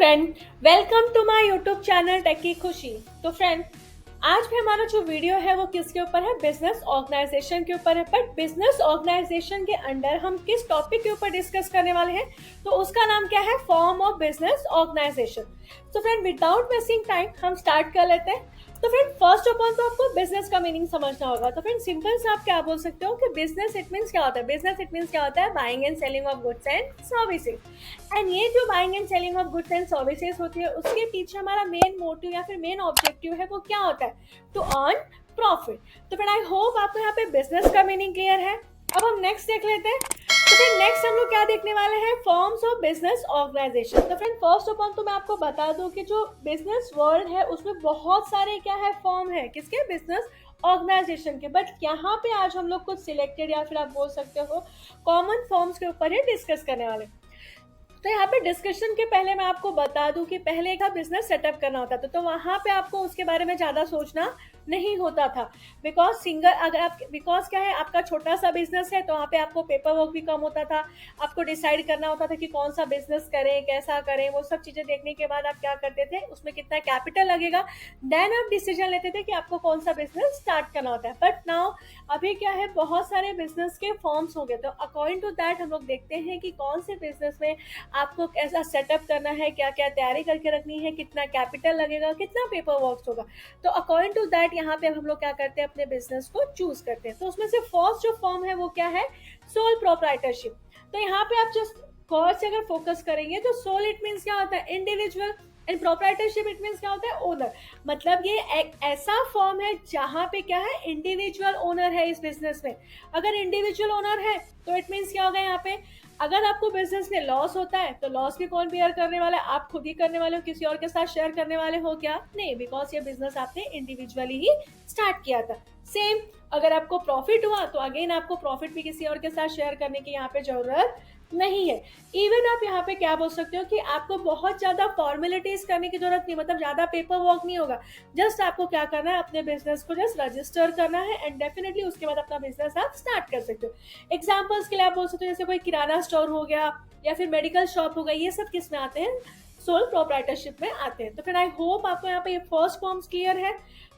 Friend, welcome to my YouTube channel techie Khushi. तो friend, आज भी हमारा जो वीडियो है वो किसके ऊपर है? बिजनेस ऑर्गेनाइजेशन के ऊपर है। बट बिजनेस ऑर्गेनाइजेशन के अंडर हम किस टॉपिक के ऊपर डिस्कस करने वाले हैं, तो उसका नाम क्या है? Form of business organization. तो फ्रेंड, विदाउट वेस्टिंग टाइम हम स्टार्ट कर लेते हैं। तो फ्रेंड, फर्स्ट ऑफ ऑल तो आपको बिजनेस का मीनिंग समझना होगा। तो फ्रेंड, सिंपल से आप क्या बोल सकते हो कि बिजनेस इट मीन्स क्या होता है? बिजनेस इट मीन्स क्या होता है? Buying and selling of goods and services. And ये जो buying and selling of goods and services होती है, उसके पीछे हमारा मेन मोटिव या फिर मेन ऑब्जेक्टिव है वो क्या होता है? To earn profit. तो फ्रेंड, आई होप आपको यहाँ पे बिजनेस का मीनिंग क्लियर है। अब हम नेक्स्ट देख लेते हैं। तो फ्रेंड, नेक्स्ट हम लोग क्या देखने वाले हैं? Forms of business organization. तो फ्रेंड, फर्स्ट ऑफ ऑल तो मैं आपको बता दूं कि जो बिजनेस वर्ल्ड है उसमें बहुत सारे क्या है? फॉर्म है। किसके? बिजनेस ऑर्गेनाइजेशन के। बट यहाँ पे आज हम लोग कुछ सिलेक्टेड या फिर आप बोल सकते हो कॉमन फॉर्म्स के ऊपर ही डिस्कस करने वाले। तो यहाँ पे डिस्कशन के पहले मैं आपको बता दूं कि पहले का बिजनेस सेटअप करना होता था, तो वहां पे आपको उसके बारे में ज्यादा सोचना नहीं होता था। बिकॉज क्या है, आपका छोटा सा बिजनेस है तो वहाँ पे आपको पेपर वर्क भी कम होता था। आपको डिसाइड करना होता था कि कौन सा बिजनेस करें, कैसा करें, वो सब चीजें देखने के बाद आप क्या करते थे, उसमें कितना कैपिटल लगेगा, देन आप डिसीजन लेते थे कि आपको कौन सा बिजनेस स्टार्ट करना होता है। बट नाउ अभी क्या है, बहुत सारे बिजनेस के फॉर्म्स हो गए। तो अकॉर्डिंग टू दैट हम लोग देखते हैं कि कौन से बिजनेस में आपको कैसा सेटअप करना है, क्या क्या तैयारी करके रखनी है, कितना कैपिटल लगेगा, कितना पेपर वर्क होगा। तो अकॉर्डिंग टू दैट यहाँ पे हम लोग क्या करते हैं, अपने बिजनेस को चूज करते हैं। तो उसमें से फर्स्ट जो फॉर्म है वो क्या है? Sole proprietorship. तो यहाँ पे आप जस्ट गौर से अगर फोकस करेंगे तो सोल इट मीन्स क्या होता है? Individual. And proprietorship it means क्या होता है? ओनर। मतलब ये एक ऐसा फॉर्म है जहां पे क्या है? इंडिविजुअल ओनर है इस बिजनेस में। अगर इंडिविजुअल ओनर है तो इट मीन्स क्या होगा यहाँ पे? अगर आपको बिजनेस में लॉस होता है तो लॉस भी कौन बेयर करने वाला है? आप खुद ही करने वाले हो, किसी और के साथ शेयर करने वाले हो क्या? नहीं, बिकॉज ये बिजनेस आपने इंडिविजुअली ही स्टार्ट किया था। सेम, अगर आपको प्रॉफिट हुआ तो अगेन आपको प्रॉफिट भी किसी और के साथ शेयर करने की यहाँ पे जरूरत नहीं है। इवन आप यहाँ पे क्या बोल सकते हो कि आपको बहुत ज्यादा फॉर्मेलिटीज करने की जरूरत नहीं, मतलब ज्यादा पेपर वर्क नहीं होगा। जस्ट आपको क्या करना है, अपने बिजनेस को जस्ट रजिस्टर करना है एंड डेफिनेटली उसके बाद अपना बिजनेस आप स्टार्ट कर सकते हो। एग्जाम्पल्स के लिए आप बोल सकते हो जैसे कोई किराना स्टोर हो गया या फिर मेडिकल शॉप हो गई, ये सब किस में आते हैं? सोल प्रोप्राइटरशिप में आते हैं। तो फिर आई होप आपको यहाँ पे ये फर्स्ट फॉर्म्स क्लियर है।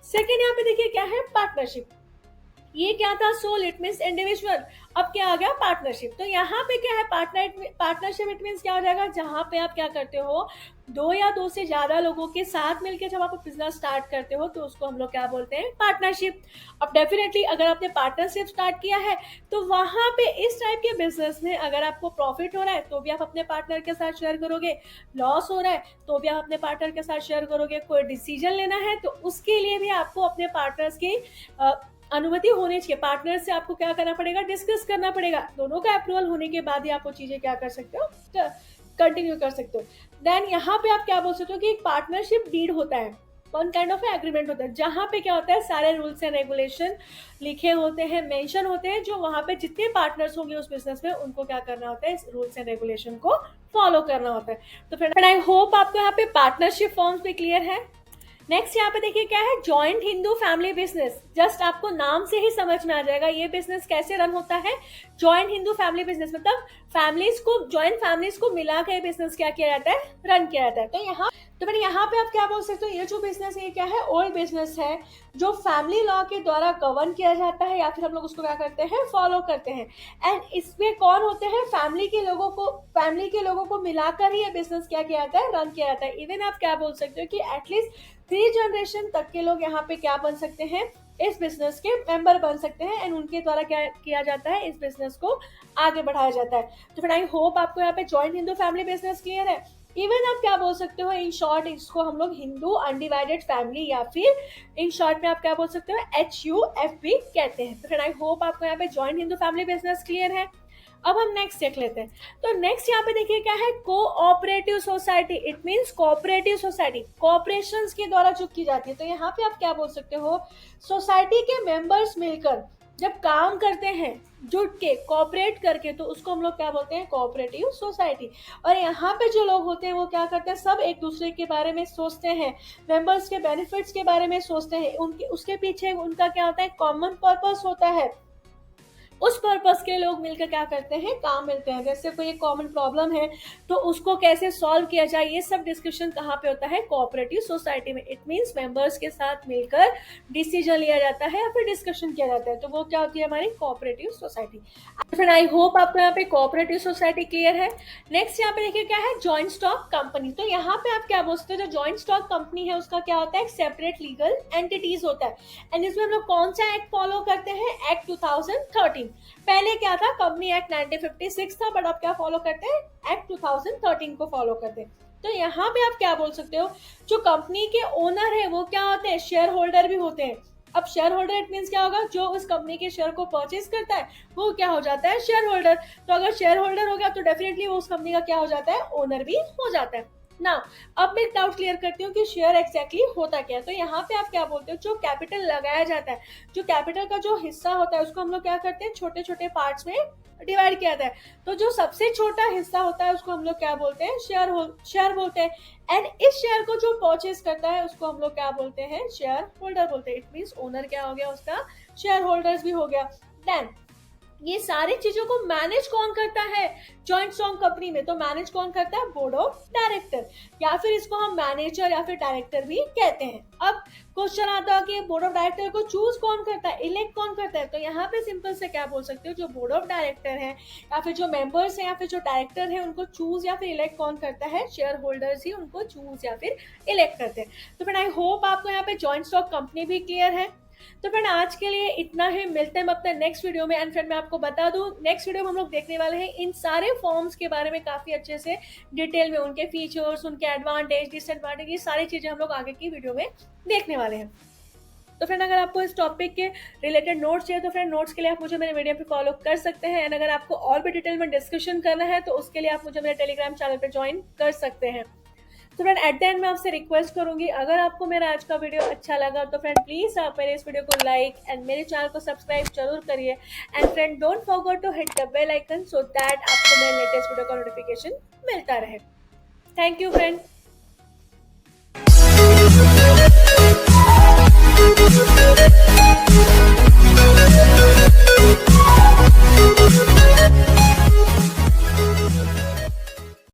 सेकेंड यहाँ पे देखिए क्या है? पार्टनरशिप। ये क्या था? Sole it means individual. अब क्या आ गया? पार्टनरशिप। तो यहाँ पे क्या है? पार्टनरशिप इट मीन्स क्या हो जाएगा? जहां पे आप क्या करते हो, दो या दो से ज्यादा लोगों के साथ मिलकर जब आप बिजनेस स्टार्ट करते हो तो उसको हम लोग क्या बोलते हैं? पार्टनरशिप। अब डेफिनेटली अगर आपने पार्टनरशिप स्टार्ट किया है तो वहां पे इस टाइप के बिजनेस में अगर आपको प्रॉफिट हो रहा है तो भी आप अपने पार्टनर के साथ शेयर करोगे, लॉस हो रहा है तो भी आप अपने पार्टनर के साथ शेयर करोगे, कोई डिसीजन लेना है तो उसके लिए भी आपको अपने पार्टनर्स की अनुमति होनी चाहिए। पार्टनर से आपको क्या करना पड़ेगा? डिस्कस करना पड़ेगा। दोनों का अप्रूवल होने के बाद ही आप वो चीजें क्या कर सकते हो? कंटिन्यू कर सकते हो। देन यहाँ पे आप क्या बोल सकते हो कि एक पार्टनरशिप डीड होता है, वन काइंड ऑफ एग्रीमेंट होता है, जहां पे क्या होता है? सारे रूल्स एंड रेगुलेशन लिखे होते हैं, मेंशन होते हैं, जो वहां पे जितने पार्टनर्स होंगे उस बिजनेस में उनको क्या करना होता है? इस रूल्स एंड रेगुलेशन को फॉलो करना होता है। तो फ्रेंड, आई होप आपको यहाँ पे पार्टनरशिप फॉर्म्स भी क्लियर है। नेक्स्ट यहाँ पे देखिए क्या है? Joint Hindu family business. Just आपको नाम से ही समझ में आ जाएगा ये बिजनेस कैसे रन होता है। जॉइंट हिंदू फैमिली बिजनेस मतलब फैमिलीज को, जॉइंट फैमिलीज को मिला के बिजनेस क्या किया जाता है? रन किया जाता है। तो फिर यहाँ पे आप क्या बोल सकते हो? ये जो बिजनेस है ये क्या है? ओल्ड बिजनेस है जो फैमिली लॉ के द्वारा गवर्न किया जाता है, या फिर हम लोग उसको क्या करते हैं? फॉलो करते हैं। एंड इसमें कौन होते हैं? फैमिली के लोगों को मिलाकर ही ये बिजनेस क्या किया जाता है? रन किया जाता है। इवन आप क्या बोल सकते हो कि एटलीस्ट 3 जनरेशन तक के लोग यहाँ पे क्या बन सकते हैं? इस बिजनेस के मेंबर बन सकते हैं एंड उनके द्वारा क्या किया जाता है? इस बिजनेस को आगे बढ़ाया जाता है। तो फिर आई होप आपको यहाँ पे joint Hindu family business clear है। इवन आप क्या बोल सकते हो? इन शॉर्ट इसको हम लोग हिंदू अनडिवाइडेड फैमिली या फिर इन शॉर्ट में आप क्या बोल सकते हो? HUF भी कहते हैं। तो फिर आई होप आपको यहाँ पे joint Hindu family business clear है। अब हम नेक्स्ट देख लेते हैं। तो नेक्स्ट यहाँ पे देखिए क्या है? Cooperative society. It means cooperative society, corporations के द्वारा जो की जाती है। तो यहाँ पे आप क्या बोल सकते हो? सोसाइटी के मेंबर्स मिलकर जब काम करते हैं, जुट के, कोऑपरेट करके, तो उसको हम लोग क्या बोलते हैं? Cooperative society. और यहाँ पे जो लोग होते हैं वो क्या करते हैं? सब एक दूसरे के बारे में सोचते हैं, मेंबर्स के बेनिफिट्स के बारे में सोचते हैं, उनके उसके पीछे उनका क्या होता है? कॉमन पर्पस होता है। उस पर्पस के लोग मिलकर क्या करते हैं, काम मिलते हैं। जैसे कोई कॉमन प्रॉब्लम है तो उसको कैसे सॉल्व किया जाए, ये सब डिस्कशन कहाँ पे होता है, कोऑपरेटिव सोसाइटी में। इट मीन्स मेंबर्स के साथ मिलकर डिसीजन लिया जाता है या फिर डिस्कशन किया जाता है, तो वो क्या होती है, हमारी cooperative society. Friend I hope आपको यहाँ पे कोऑपरेटिव सोसाइटी क्लियर है। नेक्स्ट यहाँ पे देखिए क्या है, जॉइंट स्टॉक कंपनी। तो यहाँ पे आप क्या बोलते हो, जो जॉइंट स्टॉक कंपनी है उसका क्या होता है, एक सेपरेट लीगल एंटिटीज होता है। एंड इसमें हम लोग कौन सा एक्ट फॉलो करते हैं, एक्ट 2013। पहले क्या था, कंपनी एक्ट 1956 था, बट अब क्या फॉलो करते हैं, एक्ट 2013 को फॉलो करते हैं। तो यहाँ पे आप क्या बोल सकते हो, जो कंपनी के ओनर है वो क्या होते हैं, शेयर होल्डर भी होते हैं। अब शेयर होल्डर इट मीन्स क्या होगा, जो उस कंपनी के शेयर को परचेज करता है वो क्या हो जाता है, शेयर होल्डर। तो अगर शेयर होल्डर हो गया तो डेफिनेटली वो उस कंपनी का क्या हो जाता है, ओनर भी हो जाता है ना। अब मैं डाउट क्लियर करती हूँ कि शेयर एक्जैक्टली होता क्या है। तो यहाँ पे आप क्या बोलते हो, जो कैपिटल लगाया जाता है, जो कैपिटल का जो हिस्सा होता है उसको हम लोग क्या करते हैं, छोटे छोटे पार्ट्स में डिवाइड किया जाता है। तो जो सबसे छोटा हिस्सा होता है उसको हम लोग क्या बोलते हैं, शेयर बोलते हैं। एंड इस शेयर को जो परचेज करता है उसको हम लोग क्या बोलते हैं, शेयर होल्डर बोलते हैं। इट मीन्स ओनर क्या हो गया उसका, शेयर होल्डर्स भी हो गया। देन ये सारी चीजों को मैनेज कौन करता है, जॉइंट स्टॉक कंपनी में, तो मैनेज कौन करता है, बोर्ड ऑफ डायरेक्टर, या फिर इसको हम मैनेजर या फिर डायरेक्टर भी कहते हैं। अब क्वेश्चन आता है कि बोर्ड ऑफ डायरेक्टर को चूज कौन करता है, इलेक्ट कौन करता है। तो यहाँ पे सिंपल से क्या बोल सकते हो, जो बोर्ड ऑफ डायरेक्टर है या फिर जो मेंबर्स हैं या फिर जो डायरेक्टर है उनको चूज या फिर इलेक्ट कौन करता है, शेयर होल्डर्स ही उनको चूज या फिर इलेक्ट करते हैं। तो फ्रेंड आई होप आपको यहाँ पे जॉइंट स्टॉक कंपनी भी क्लियर है। तो फ्रेंड आज के लिए इतना ही, मिलते हैं अपने नेक्स्ट वीडियो में। एंड फ्रेंड मैं आपको बता दूं, नेक्स्ट वीडियो में हम लोग देखने वाले हैं इन सारे फॉर्म्स के बारे में काफी अच्छे से डिटेल में, उनके फीचर्स, उनके एडवांटेज, डिसएडवांटेज, ये सारी चीजें हम लोग आगे की वीडियो में देखने वाले हैं। तो फ्रेंड अगर आपको इस टॉपिक के रिलेटेड नोट्स चाहिए तो फ्रेंड नोट्स के लिए आप मुझे मेरे वीडियो पे फॉलो कर सकते हैं। एंड अगर आपको और भी डिटेल में डिस्कशन करना है तो उसके लिए आप मुझे मेरे टेलीग्राम चैनल पे ज्वाइन कर सकते हैं। तो फ्रेंड एट द एंड मैं आपसे रिक्वेस्ट करूंगी, अगर आपको मेरा आज का वीडियो अच्छा लगा तो फ्रेंड प्लीज आप मेरे इस वीडियो को लाइक एंड मेरे चैनल को सब्सक्राइब जरूर करिए। And friend don't forget to hit the bell icon so that आपको मेरे लेटेस्ट वीडियो का नोटिफिकेशन मिलता रहे। Thank you friend.